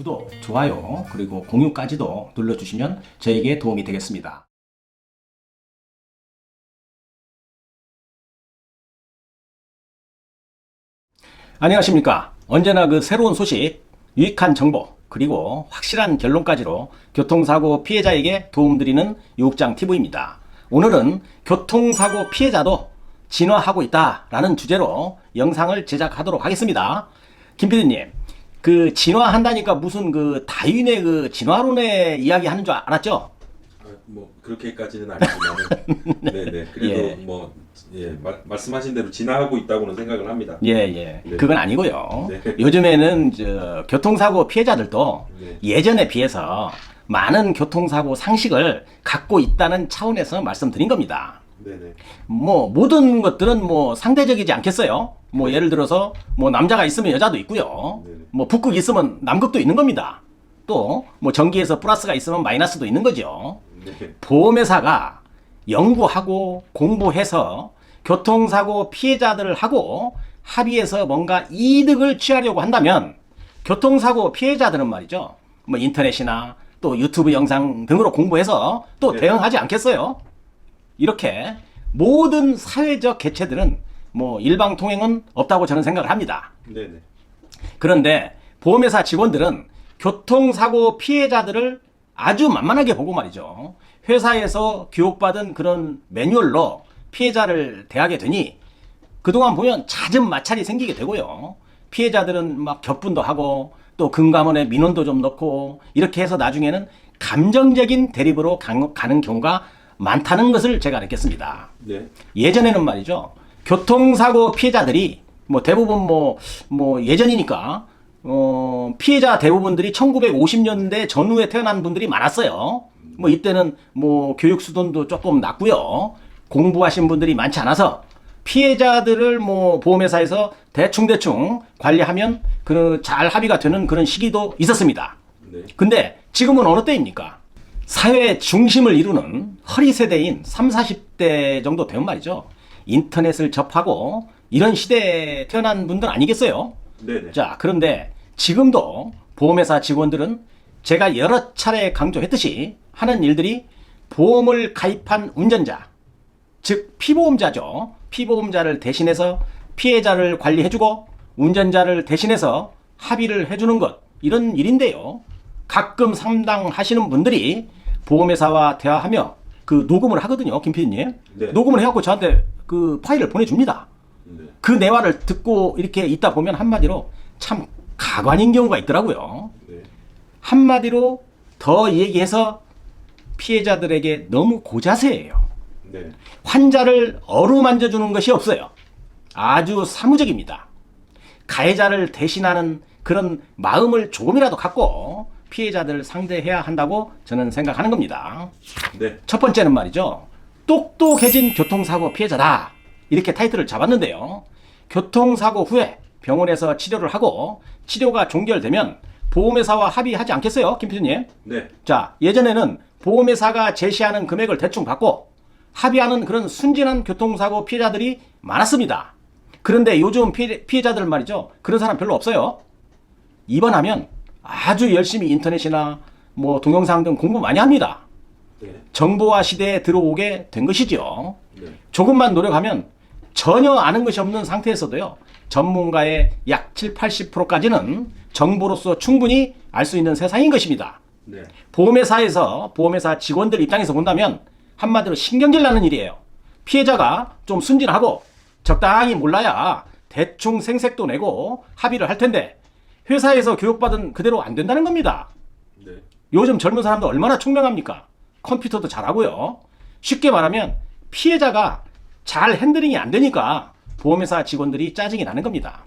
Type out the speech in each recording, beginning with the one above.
구독, 좋아요, 그리고 공유까지도 눌러주시면 저에게 도움이 되겠습니다. 안녕하십니까. 언제나 그 새로운 소식, 유익한 정보, 그리고 확실한 결론까지로 교통사고 피해자에게 도움드리는 유욱장TV입니다. 오늘은 교통사고 피해자도 진화하고 있다라는 주제로 영상을 제작하도록 하겠습니다. 김 PD님, 그 진화한다니까 무슨 그 다윈의 그 진화론의 이야기 하는 줄 알았죠? 뭐 그렇게까지는 아니지만 네네 그래도 예. 뭐 말씀하신 대로 진화하고 있다고는 생각을 합니다. 예. 네. 그건 아니고요. 네. 요즘에는 교통사고 피해자들도 네. 예전에 비해서 많은 교통사고 상식을 갖고 있다는 차원에서 말씀드린 겁니다. 네네 뭐 모든 것들은 뭐 상대적이지 않겠어요? 뭐 예를 들어서 뭐 남자가 있으면 여자도 있고요. 네네. 뭐 북극이 있으면 남극도 있는 겁니다. 또 뭐 전기에서 플러스가 있으면 마이너스도 있는 거죠. 네. 보험회사가 연구하고 공부해서 교통사고 피해자들하고 합의해서 뭔가 이득을 취하려고 한다면 교통사고 피해자들은 말이죠. 뭐 인터넷이나 또 유튜브 영상 등으로 공부해서 또 네. 대응하지 않겠어요? 이렇게 모든 사회적 개체들은 뭐 일방통행은 없다고 저는 생각을 합니다. 네네 그런데 보험회사 직원들은 교통사고 피해자들을 아주 만만하게 보고 말이죠. 회사에서 교육받은 그런 매뉴얼로 피해자를 대하게 되니 그동안 보면 잦은 마찰이 생기게 되고요. 피해자들은 막 격분도 하고 또 금감원에 민원도 좀 넣고 이렇게 해서 나중에는 감정적인 대립으로 가는 경우가 많다는 것을 제가 느꼈습니다. 네. 예전에는 말이죠. 교통사고 피해자들이 뭐 대부분 뭐 예전이니까 피해자 대부분들이 1950년대 전후에 태어난 분들이 많았어요. 뭐 이때는 뭐 교육 수준도 조금 낮고요. 공부하신 분들이 많지 않아서 피해자들을 뭐 보험회사에서 대충 관리하면 그 잘 합의가 되는 그런 시기도 있었습니다. 네. 근데 지금은 어느 때입니까? 사회 중심을 이루는 허리 세대인 30, 40대 정도 되면 말이죠. 인터넷을 접하고 이런 시대에 태어난 분들 아니겠어요? 네네 자, 그런데 지금도 보험회사 직원들은 제가 여러 차례 강조했듯이 하는 일들이 보험을 가입한 운전자, 즉 피보험자죠. 피보험자를 대신해서 피해자를 관리해주고 운전자를 대신해서 합의를 해주는 것, 이런 일인데요. 가끔 상담하시는 분들이 보험회사와 대화하며 그 녹음을 하거든요, 김 PD님. 네. 녹음을 해갖고 저한테 그 파일을 보내줍니다. 네. 그 대화를 듣고 이렇게 있다 보면 한마디로 참 가관인 경우가 있더라고요. 네. 한마디로 더 얘기해서 피해자들에게 너무 고자세예요. 네. 환자를 어루만져주는 것이 없어요. 아주 사무적입니다. 가해자를 대신하는 그런 마음을 조금이라도 갖고 피해자들을 상대해야 한다고 저는 생각하는 겁니다. 네. 첫 번째는 말이죠. 똑똑해진 교통사고 피해자다. 이렇게 타이틀을 잡았는데요. 교통사고 후에 병원에서 치료를 하고 치료가 종결되면 보험회사와 합의하지 않겠어요? 김 PD님? 네. 자, 예전에는 보험회사가 제시하는 금액을 대충 받고 합의하는 그런 순진한 교통사고 피해자들이 많았습니다. 그런데 요즘 피해자들 말이죠. 그런 사람 별로 없어요. 입원하면 아주 열심히 인터넷이나 뭐 동영상 등 공부 많이 합니다. 네. 정보화 시대에 들어오게 된 것이죠. 네. 조금만 노력하면 전혀 아는 것이 없는 상태에서도요. 전문가의 약 7, 80%까지는 정보로서 충분히 알 수 있는 세상인 것입니다. 네. 보험회사 직원들 입장에서 본다면 한마디로 신경질 나는 일이에요. 피해자가 좀 순진하고 적당히 몰라야 대충 생색도 내고 합의를 할 텐데 회사에서 교육받은 그대로 안 된다는 겁니다. 네. 요즘 젊은 사람들 얼마나 총명합니까? 컴퓨터도 잘하고요. 쉽게 말하면 피해자가 잘 핸들링이 안 되니까 보험회사 직원들이 짜증이 나는 겁니다.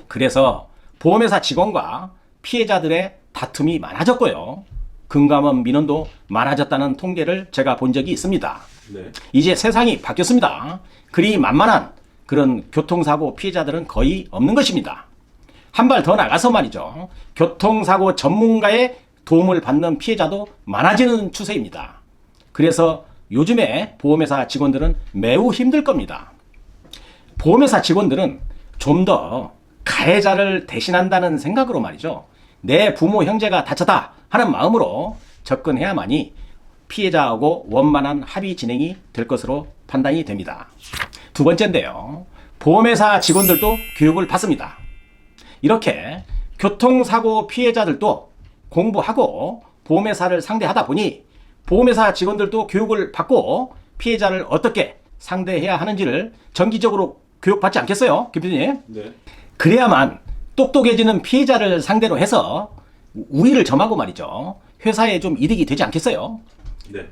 그래서 보험회사 직원과 피해자들의 다툼이 많아졌고요. 금감원 민원도 많아졌다는 통계를 제가 본 적이 있습니다. 네. 이제 세상이 바뀌었습니다. 그리 만만한 그런 교통사고 피해자들은 거의 없는 것입니다. 한 발 더 나가서 말이죠. 교통사고 전문가의 도움을 받는 피해자도 많아지는 추세입니다. 그래서 요즘에 보험회사 직원들은 매우 힘들 겁니다. 보험회사 직원들은 좀 더 가해자를 대신한다는 생각으로 말이죠. 내 부모 형제가 다쳤다 하는 마음으로 접근해야만이 피해자하고 원만한 합의 진행이 될 것으로 판단이 됩니다. 두 번째인데요. 보험회사 직원들도 교육을 받습니다. 이렇게 교통사고 피해자들도 공부하고 보험회사를 상대하다 보니 보험회사 직원들도 교육을 받고 피해자를 어떻게 상대해야 하는지를 정기적으로 교육받지 않겠어요? 김 PD님? 네. 그래야만 똑똑해지는 피해자를 상대로 해서 우위를 점하고 말이죠. 회사에 좀 이득이 되지 않겠어요? 네.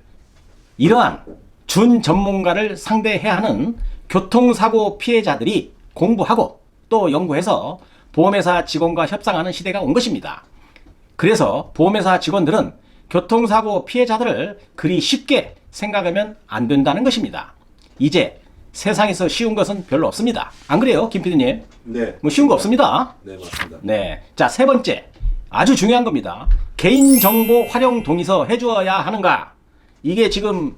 이러한 준 전문가를 상대해야 하는 교통사고 피해자들이 공부하고 또 연구해서 보험회사 직원과 협상하는 시대가 온 것입니다. 그래서 보험회사 직원들은 교통사고 피해자들을 그리 쉽게 생각하면 안 된다는 것입니다. 이제 세상에서 쉬운 것은 별로 없습니다. 안 그래요, 김 PD님? 네. 뭐 쉬운 거 없습니다. 네, 맞습니다. 네. 자, 세 번째. 아주 중요한 겁니다. 개인정보 활용 동의서 해주어야 하는가? 이게 지금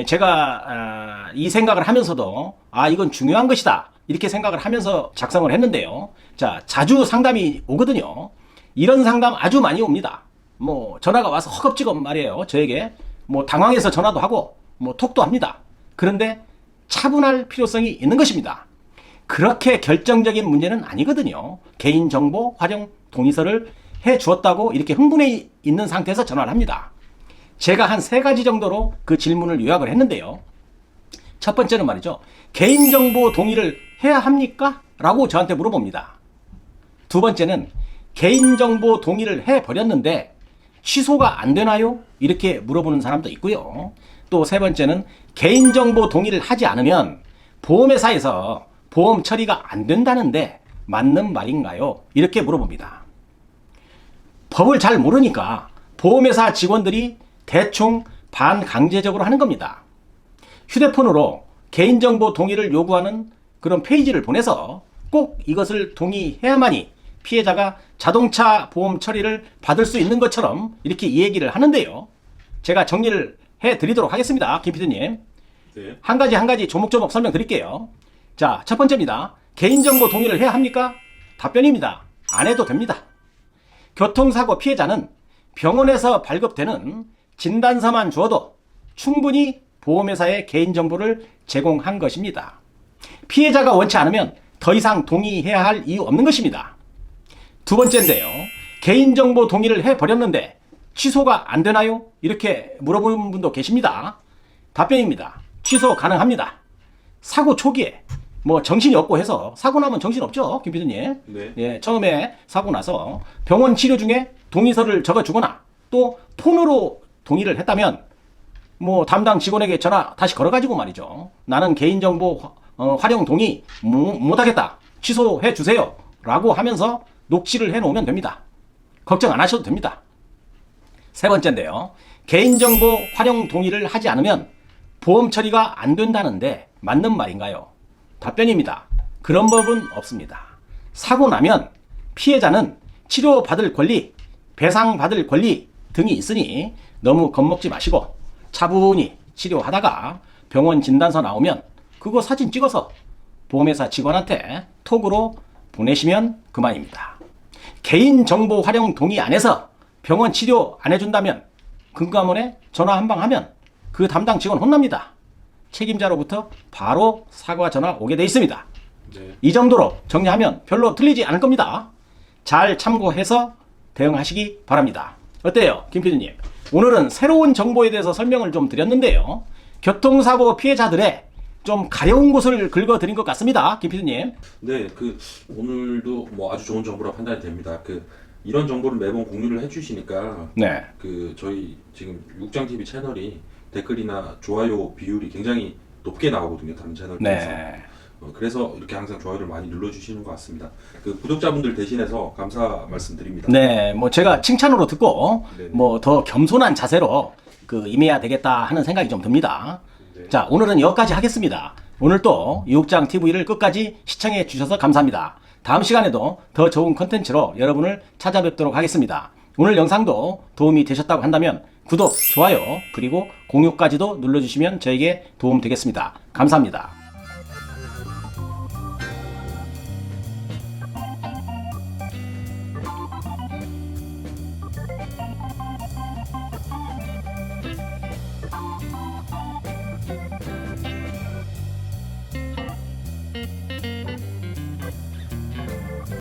제가 이 생각을 하면서도 이건 중요한 것이다. 이렇게 생각을 하면서 작성을 했는데요. 자, 자주 상담이 오거든요. 이런 상담 아주 많이 옵니다. 뭐 전화가 와서 허겁지겁 말이에요. 저에게 뭐 당황해서 전화도 하고 뭐 톡도 합니다. 그런데 차분할 필요성이 있는 것입니다. 그렇게 결정적인 문제는 아니거든요. 개인정보 활용 동의서를 해 주었다고 이렇게 흥분해 있는 상태에서 전화를 합니다. 제가 한 3가지 정도로 그 질문을 요약을 했는데요. 첫 번째는 말이죠. 개인정보 동의를 해야 합니까? 라고 저한테 물어봅니다. 두 번째는 개인정보 동의를 해버렸는데 취소가 안 되나요? 이렇게 물어보는 사람도 있고요. 또 세 번째는 개인정보 동의를 하지 않으면 보험회사에서 보험 처리가 안 된다는데 맞는 말인가요? 이렇게 물어봅니다. 법을 잘 모르니까 보험회사 직원들이 대충 반강제적으로 하는 겁니다. 휴대폰으로 개인정보 동의를 요구하는 그런 페이지를 보내서 꼭 이것을 동의해야만이 피해자가 자동차 보험 처리를 받을 수 있는 것처럼 이렇게 이 얘기를 하는데요. 제가 정리를 해드리도록 하겠습니다. 김 PD님. 네. 한 가지 조목조목 설명드릴게요. 자, 첫 번째입니다. 개인정보 동의를 해야 합니까? 답변입니다. 안 해도 됩니다. 교통사고 피해자는 병원에서 발급되는 진단서만 주어도 충분히 보험회사에 개인정보를 제공한 것입니다. 피해자가 원치 않으면 더 이상 동의해야 할 이유 없는 것입니다. 두 번째인데요. 개인정보 동의를 해버렸는데 취소가 안 되나요? 이렇게 물어보는 분도 계십니다. 답변입니다. 취소 가능합니다. 사고 초기에 뭐 정신이 없고 해서 사고 나면 정신 없죠, 김 PD님. 네. 예, 처음에 사고 나서 병원 치료 중에 동의서를 적어주거나 또 폰으로 동의를 했다면 뭐 담당 직원에게 전화 다시 걸어가지고 말이죠. 나는 개인정보 활용 동의 못하겠다. 취소해 주세요. 라고 하면서 녹취를 해놓으면 됩니다. 걱정 안 하셔도 됩니다. 세 번째인데요. 개인정보 활용 동의를 하지 않으면 보험 처리가 안 된다는데 맞는 말인가요? 답변입니다. 그런 법은 없습니다. 사고 나면 피해자는 치료받을 권리, 배상받을 권리 등이 있으니 너무 겁먹지 마시고 차분히 치료하다가 병원 진단서 나오면 그거 사진 찍어서 보험회사 직원한테 톡으로 보내시면 그만입니다. 개인정보 활용 동의 안 해서 병원 치료 안 해준다면 금감원에 전화 한 방 하면 그 담당 직원 혼납니다. 책임자로부터 바로 사과 전화 오게 돼 있습니다. 네. 이 정도로 정리하면 별로 틀리지 않을 겁니다. 잘 참고해서 대응하시기 바랍니다. 어때요, 김 PD님? 오늘은 새로운 정보에 대해서 설명을 좀 드렸는데요. 교통사고 피해자들의 좀 가려운 곳을 긁어드린 것 같습니다, 김 PD님. 네, 오늘도 뭐 아주 좋은 정보라 판단이 됩니다. 이런 정보를 매번 공유를 해주시니까 네. 저희 지금 육장TV 채널이 댓글이나 좋아요 비율이 굉장히 높게 나오거든요. 다른 채널 비해서. 네. 그래서 이렇게 항상 좋아요를 많이 눌러주시는 것 같습니다. 구독자분들 대신해서 감사 말씀드립니다. 네, 뭐 제가 칭찬으로 듣고 네네. 뭐 더 겸손한 자세로 임해야 되겠다 하는 생각이 좀 듭니다. 네. 자, 오늘은 여기까지 하겠습니다. 오늘 또 유육장 TV를 끝까지 시청해 주셔서 감사합니다. 다음 시간에도 더 좋은 컨텐츠로 여러분을 찾아뵙도록 하겠습니다. 오늘 영상도 도움이 되셨다고 한다면 구독, 좋아요, 그리고 공유까지도 눌러주시면 저에게 도움 되겠습니다. 감사합니다.